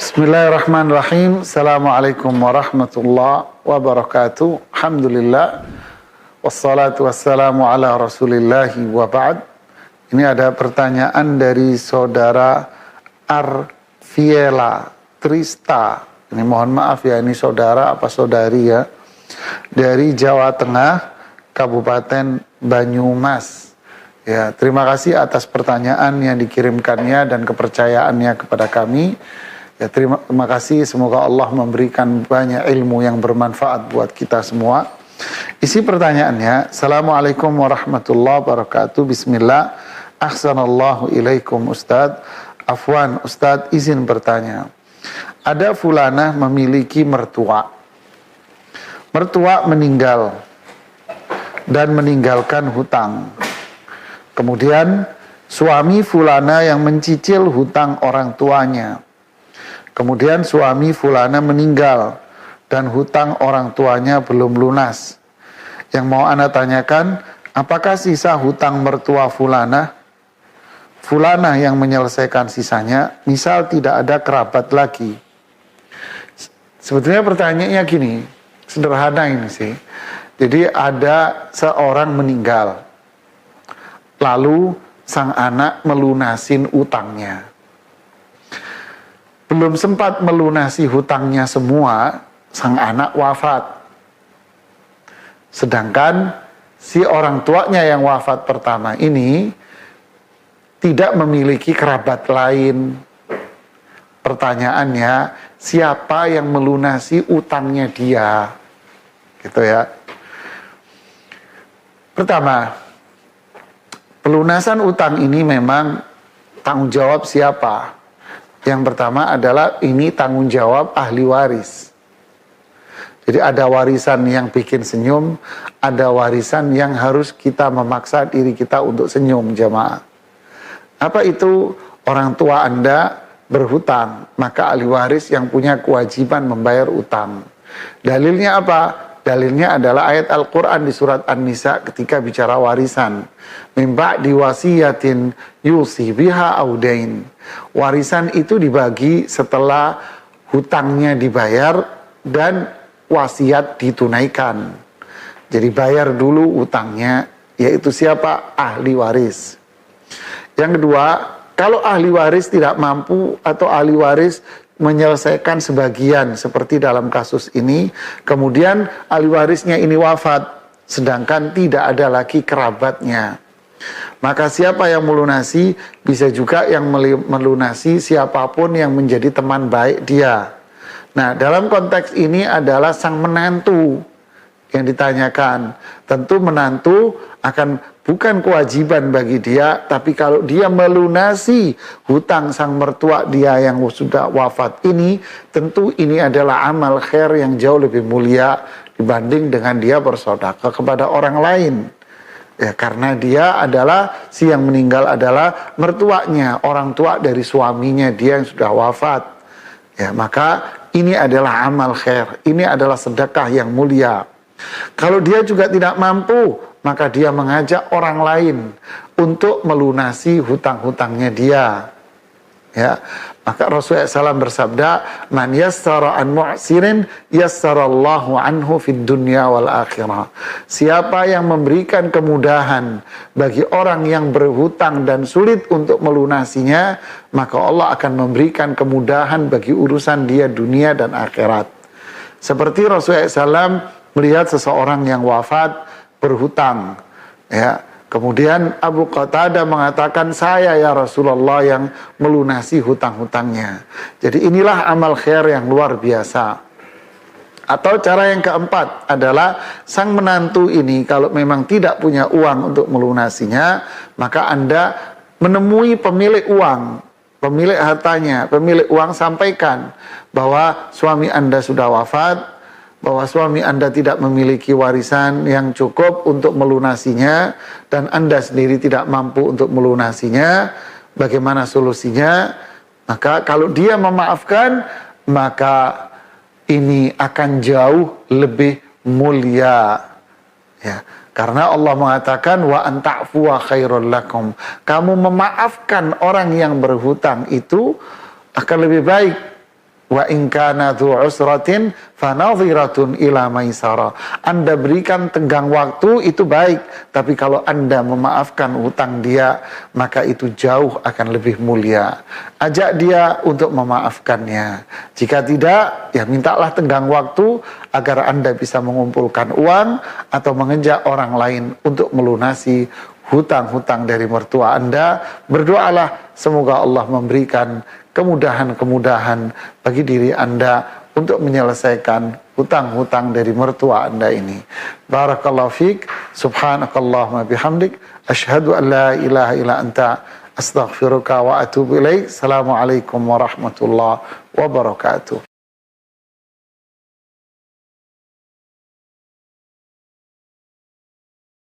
Bismillahirrahmanirrahim. Assalamualaikum warahmatullahi wabarakatuh. Alhamdulillah. Wassalatu wassalamu ala rasulillahi wa ba'd. Ini ada pertanyaan dari saudara Arviela Trista. Ini mohon maaf ya, ini saudara apa saudari ya. Dari Jawa Tengah, Kabupaten Banyumas. Ya, terima kasih atas pertanyaan yang dikirimkannya dan kepercayaannya kepada kami. Ya, terima kasih, semoga Allah memberikan banyak ilmu yang bermanfaat buat kita semua. Isi pertanyaannya, Assalamualaikum warahmatullahi wabarakatuh. Bismillah, ahsanallahu ilaikum Ustadz. Afwan Ustadz, izin bertanya. Ada fulanah memiliki mertua. Mertua meninggal dan meninggalkan hutang. Kemudian suami fulana yang mencicil hutang orang tuanya. Kemudian suami fulana meninggal dan hutang orang tuanya belum lunas. Yang mau ana tanyakan, apakah sisa hutang mertua fulana? Fulana yang menyelesaikan sisanya, misal tidak ada kerabat lagi. Sebetulnya pertanyaannya gini, sederhana ini sih. Jadi ada seorang meninggal, lalu sang anak melunasin utangnya. Belum sempat melunasi hutangnya semua, sang anak wafat. Sedangkan si orang tuanya yang wafat pertama ini tidak memiliki kerabat lain. Pertanyaannya, siapa yang melunasi utangnya dia? Gitu ya. Pertama, pelunasan utang ini memang tanggung jawab siapa? Yang pertama adalah ini tanggung jawab ahli waris. Jadi ada warisan yang bikin senyum, ada warisan yang harus kita memaksa diri kita untuk senyum, jamaah. Apa itu? Orang tua Anda berhutang, maka ahli waris yang punya kewajiban membayar utang. Dalilnya apa? Dalilnya adalah ayat Al-Quran di surat An-Nisa ketika bicara warisan. Min ba'di wasiyatin yusi biha audain. Warisan itu dibagi setelah hutangnya dibayar dan wasiat ditunaikan. Jadi bayar dulu utangnya, yaitu siapa? Ahli waris. Yang kedua, kalau ahli waris tidak mampu atau ahli waris menyelesaikan sebagian seperti dalam kasus ini, kemudian ahli warisnya ini wafat, sedangkan tidak ada lagi kerabatnya. Maka siapa yang melunasi? Bisa juga yang melunasi siapapun yang menjadi teman baik dia. Nah, dalam konteks ini adalah sang menantu yang ditanyakan. Tentu menantu akan bukan kewajiban bagi dia, tapi kalau dia melunasi hutang sang mertua dia yang sudah wafat ini, tentu ini adalah amal khair yang jauh lebih mulia dibanding dengan dia bersedekah kepada orang lain. Ya, karena dia adalah, si yang meninggal adalah mertuanya, orang tua dari suaminya dia yang sudah wafat. Ya, maka ini adalah amal khair, ini adalah sedekah yang mulia. Kalau dia juga tidak mampu, maka dia mengajak orang lain untuk melunasi hutang-hutangnya dia. Ya, maka Rasulullah SAW bersabda, "Man yassara an mu'sirin yassarallahu anhu fid dunya wal akhirah." Siapa yang memberikan kemudahan bagi orang yang berhutang dan sulit untuk melunasinya, maka Allah akan memberikan kemudahan bagi urusan dia dunia dan akhirat. Seperti Rasulullah SAW melihat seseorang yang wafat berhutang, ya. Kemudian Abu Qatadah mengatakan, saya ya Rasulullah yang melunasi hutang-hutangnya. Jadi inilah amal khair yang luar biasa. Atau cara yang keempat adalah sang menantu ini kalau memang tidak punya uang untuk melunasinya, maka Anda menemui pemilik uang, pemilik hartanya, pemilik uang, sampaikan bahwa suami Anda sudah wafat, bahwa suami Anda tidak memiliki warisan yang cukup untuk melunasinya, dan Anda sendiri tidak mampu untuk melunasinya. Bagaimana solusinya? Maka kalau dia memaafkan, maka ini akan jauh lebih mulia. Ya, karena Allah mengatakan wa anta'fu wa khairul lakum. Kamu memaafkan orang yang berhutang itu akan lebih baik. Wa in kana dzu usratin fanadhiratun ila maisara. Anda berikan tenggang waktu itu baik, tapi kalau Anda memaafkan hutang dia, maka itu jauh akan lebih mulia. Ajak dia untuk memaafkannya. Jika tidak, ya mintalah tenggang waktu agar Anda bisa mengumpulkan uang atau mengejak orang lain untuk melunasi hutang-hutang dari mertua Anda. Berdoalah semoga Allah memberikan kemudahan-kemudahan bagi diri Anda untuk menyelesaikan hutang-hutang dari mertua Anda ini. Barakallahu fiik, subhanakallahumma bihamdik, asyhadu an la ilaha illa anta, astaghfiruka wa atubu ilaik. Assalamualaikum warahmatullahi wabarakatuh.